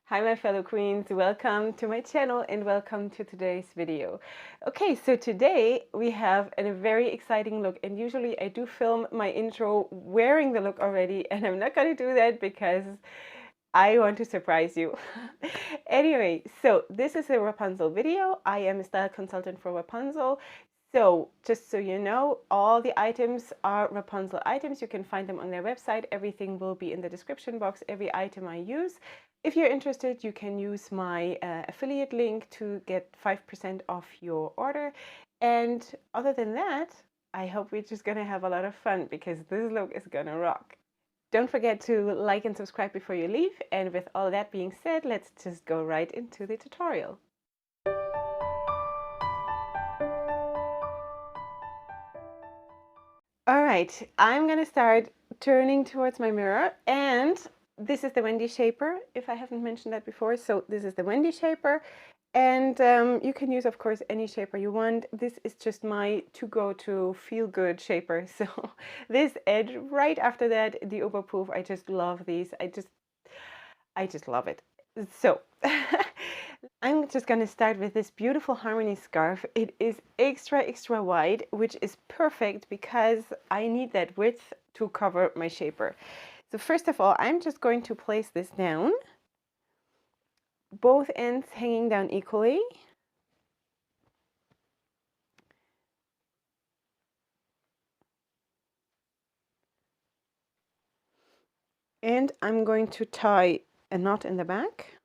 Hi my fellow queens, welcome to my channel and welcome to today's video. Okay, so today we have a very exciting look, and usually I do film my intro wearing the look already, and I'm not going to do that because I want to surprise you. Anyway, so this is a Wrapunzel video. I am a style consultant for Wrapunzel. So just so you know, all the items are Wrapunzel items. You can find them on their website. Everything will be in the description box, every item I use. If you're interested, you can use my affiliate link to get 5% off your order. And other than that, I hope we're just gonna have a lot of fun because this look is gonna rock. Don't forget to like and subscribe before you leave. And with all that being said, let's just go right into the tutorial. All right, I'm gonna start turning towards my mirror, and this is the Wendy shaper, if I haven't mentioned that before. So this is the Wendy shaper, and you can use, of course, any shaper you want. This is just my to-go-to feel-good shaper. So this edge, right after that, the Oberpuff, I just love these. I just love it. So I'm just going to start with this beautiful harmony scarf. It is extra wide, which is perfect because I need that width to cover my shaper. So first of all, I'm just going to place this down, both ends hanging down equally. And I'm going to tie a knot in the back.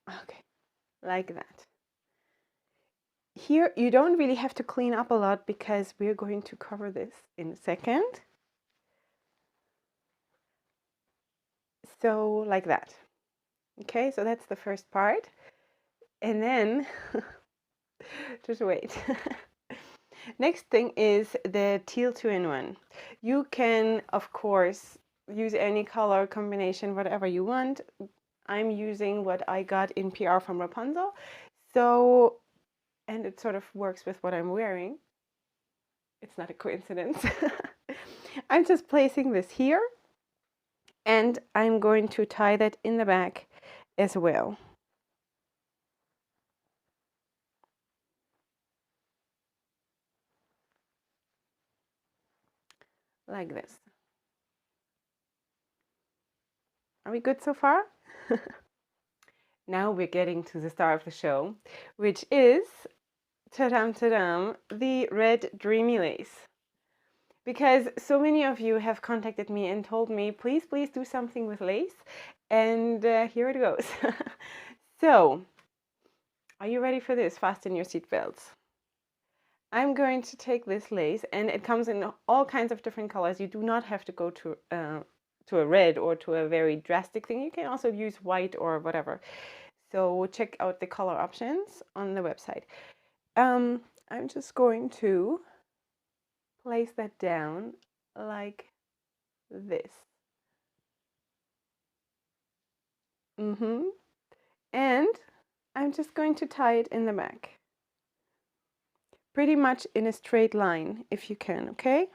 Okay, like that. Here, you don't really have to clean up a lot because we're going to cover this in a second. So like that. Okay, so that's the first part. And then, just wait. Next thing is the teal 2-in-1. You can, of course, use any color combination, whatever you want. I'm using what I got in PR from Wrapunzel. So, and it sort of works with what I'm wearing. It's not a coincidence. I'm just placing this here, and I'm going to tie that in the back as well. Like this. Are we good so far? Now we're getting to the star of the show, which is, ta-dam, ta-dam, the red dreamy lace. Because so many of you have contacted me and told me, please do something with lace. And here it goes. So, are you ready for this? Fasten your seatbelts. I'm going to take this lace, and it comes in all kinds of different colors. You do not have to go to a red or to a very drastic thing. You can also use white or whatever. So check out the color options on the website. I'm just going to place that down like this. And I'm just going to tie it in the back. Pretty much in a straight line, if you can, okay?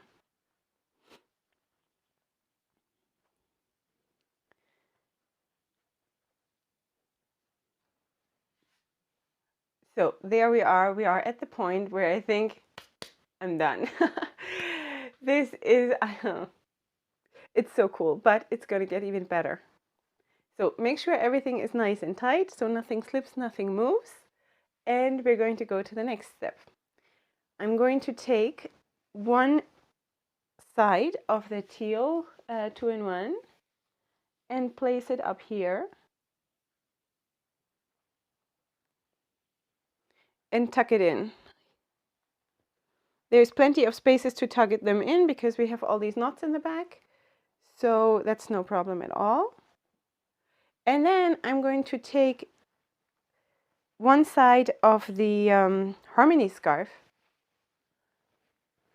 So there we are. We are at the point where I think I'm done. This is, it's so cool, but it's going to get even better. So make sure everything is nice and tight, so nothing slips, nothing moves. And we're going to go to the next step. I'm going to take one side of the teal 2-in-1 and place it up here. And tuck it in. There's plenty of spaces to tuck them in because we have all these knots in the back. So that's no problem at all. And then I'm going to take one side of the harmony scarf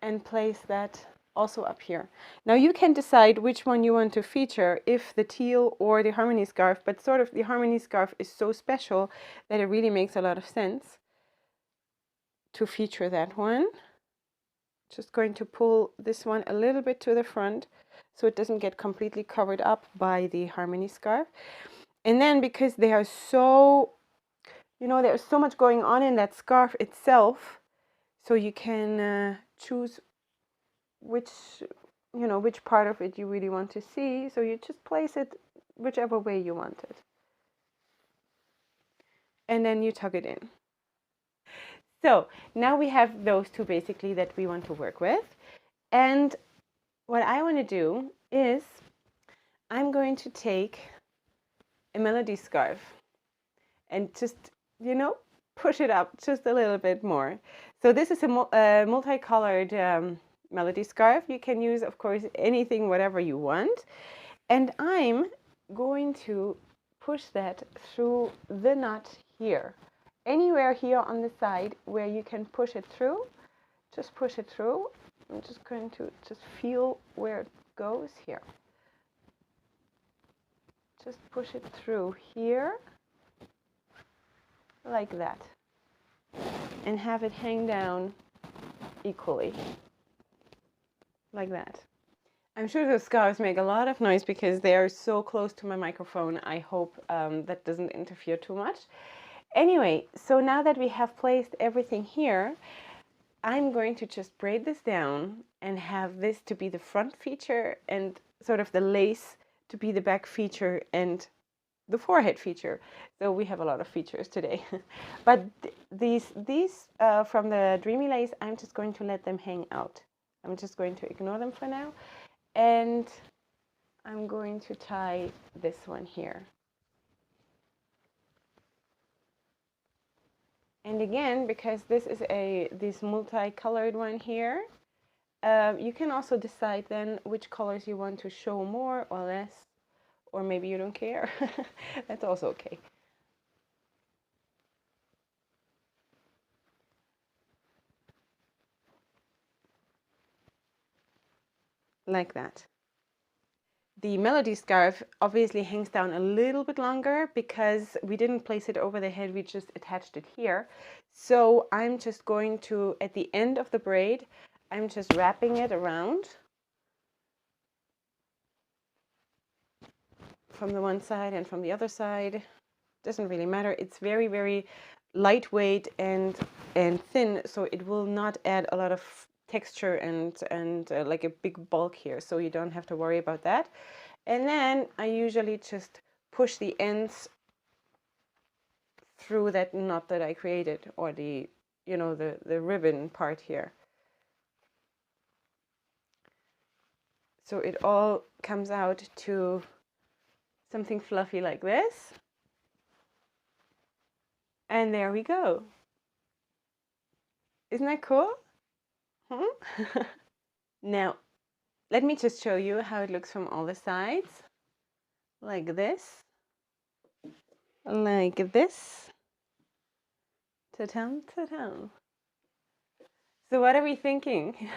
and place that also up here. Now you can decide which one you want to feature, if the teal or the harmony scarf, but sort of the harmony scarf is so special that it really makes a lot of sense to feature that one. Just going to pull this one a little bit to the front so it doesn't get completely covered up by the Harmony scarf. And then because they are so, you know, there's so much going on in that scarf itself, so you can choose which, you know, which part of it you really want to see. So you just place it whichever way you want it. And then you tuck it in. So now we have those two basically that we want to work with. And what I want to do is I'm going to take a Melody scarf and just, you know, push it up just a little bit more. So this is a multicolored Melody scarf. You can use, of course, anything, whatever you want. And I'm going to push that through the knot here. Anywhere here on the side where you can push it through, just push it through. I'm just going to just feel where it goes here. Just push it through here, like that. And have it hang down equally, like that. I'm sure those scarves make a lot of noise because they are so close to my microphone. I hope that doesn't interfere too much. Anyway, so now that we have placed everything here, I'm going to just braid this down and have this to be the front feature and sort of the lace to be the back feature and the forehead feature. So we have a lot of features today. But these from the Dreamy Lace, I'm just going to let them hang out. I'm just going to ignore them for now. And I'm going to tie this one here. And again, because this is this multicolored one here, you can also decide then which colors you want to show more or less, or maybe you don't care. That's also okay. Like that. The Melody scarf obviously hangs down a little bit longer because we didn't place it over the head, we just attached it here. So I'm just going to, at the end of the braid, I'm just wrapping it around from the one side and from the other side. Doesn't really matter. It's very, very lightweight and thin, so it will not add a lot of texture and like a big bulk here, so you don't have to worry about that. And then I usually just push the ends through that knot that I created, or the, you know, the ribbon part here. So it all comes out to something fluffy like this. And there we go. Isn't that cool? Now, let me just show you how it looks from all the sides. Like this. Like this. Ta-tam, ta-tam. So what are we thinking?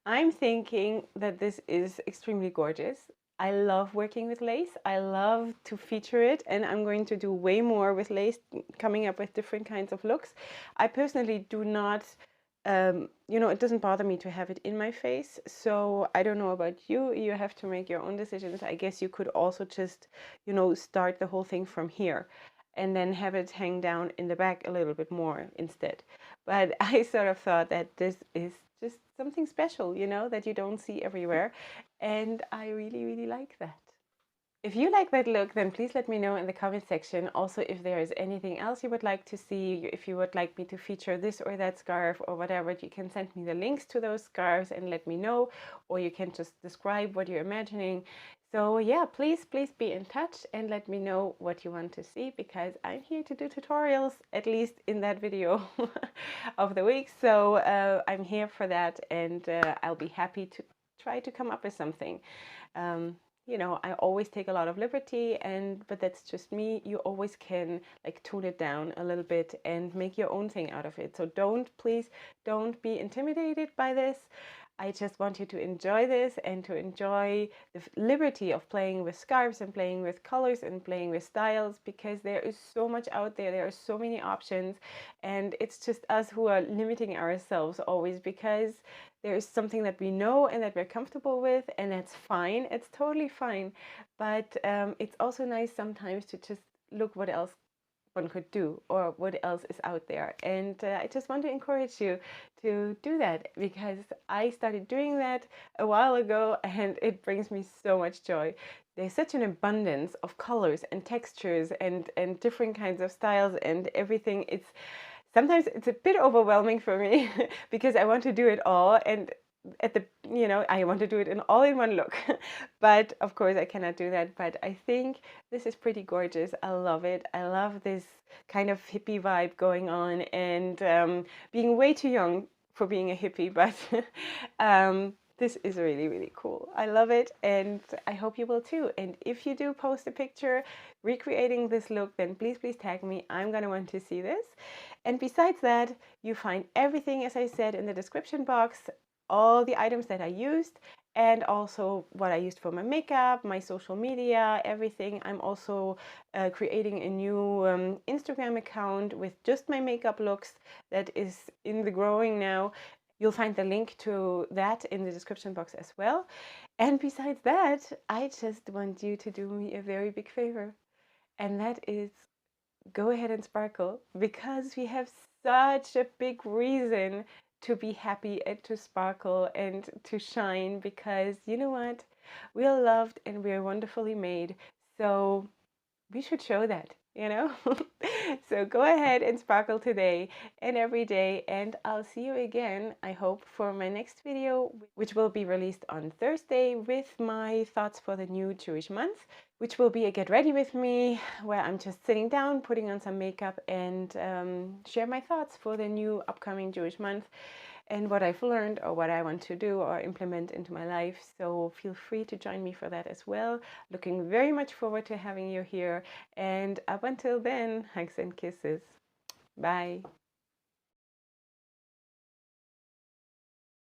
I'm thinking that this is extremely gorgeous. I love working with lace. I love to feature it, and I'm going to do way more with lace, coming up with different kinds of looks. I personally do not, you know, it doesn't bother me to have it in my face. So I don't know about you. You have to make your own decisions. I guess you could also just, you know, start the whole thing from here and then have it hang down in the back a little bit more instead. But I sort of thought that this is just something special, you know, that you don't see everywhere. And I really, really like that. If you like that look, then please let me know in the comment section. Also, if there is anything else you would like to see, if you would like me to feature this or that scarf or whatever, you can send me the links to those scarves and let me know, or you can just describe what you're imagining. So yeah, please be in touch and let me know what you want to see, because I'm here to do tutorials, at least in that video of the week. So I'm here for that, and I'll be happy to try to come up with something. You know, I always take a lot of liberty, but that's just me. You always can like tone it down a little bit and make your own thing out of it. So please don't be intimidated by this. I just want you to enjoy this and to enjoy the liberty of playing with scarves and playing with colors and playing with styles, because there is so much out there. There are so many options, and it's just us who are limiting ourselves always because there is something that we know and that we're comfortable with, and that's fine. It's totally fine. But it's also nice sometimes to just look what else one could do or what else is out there. And I just want to encourage you to do that, because I started doing that a while ago and it brings me so much joy. There's such an abundance of colors and textures and different kinds of styles and everything. Sometimes it's a bit overwhelming for me because I want to do it all, and at the I want to do it in all in one look. But of course I cannot do that. But I think this is pretty gorgeous. I love it. I love this kind of hippie vibe going on, and being way too young for being a hippie, but this is really, really cool. I love it, and I hope you will too. And if you do post a picture recreating this look, then please tag me. I'm gonna want to see this. And besides that, you find everything, as I said, in the description box, all the items that I used, and also what I used for my makeup, my social media, everything. I'm also creating a new Instagram account with just my makeup looks that is in the growing now. You'll find the link to that in the description box as well. And besides that, I just want you to do me a very big favor, and that is go ahead and sparkle, because we have such a big reason to be happy and to sparkle and to shine, because you know what? We are loved and we are wonderfully made. So we should show that, you know? So go ahead and sparkle today and every day, and I'll see you again, I hope, for my next video, which will be released on Thursday with my thoughts for the new Jewish month, which will be a get ready with me, where I'm just sitting down, putting on some makeup, and share my thoughts for the new upcoming Jewish month and what I've learned or what I want to do or implement into my life. So feel free to join me for that as well. Looking very much forward to having you here. And up until then, hugs and kisses. Bye.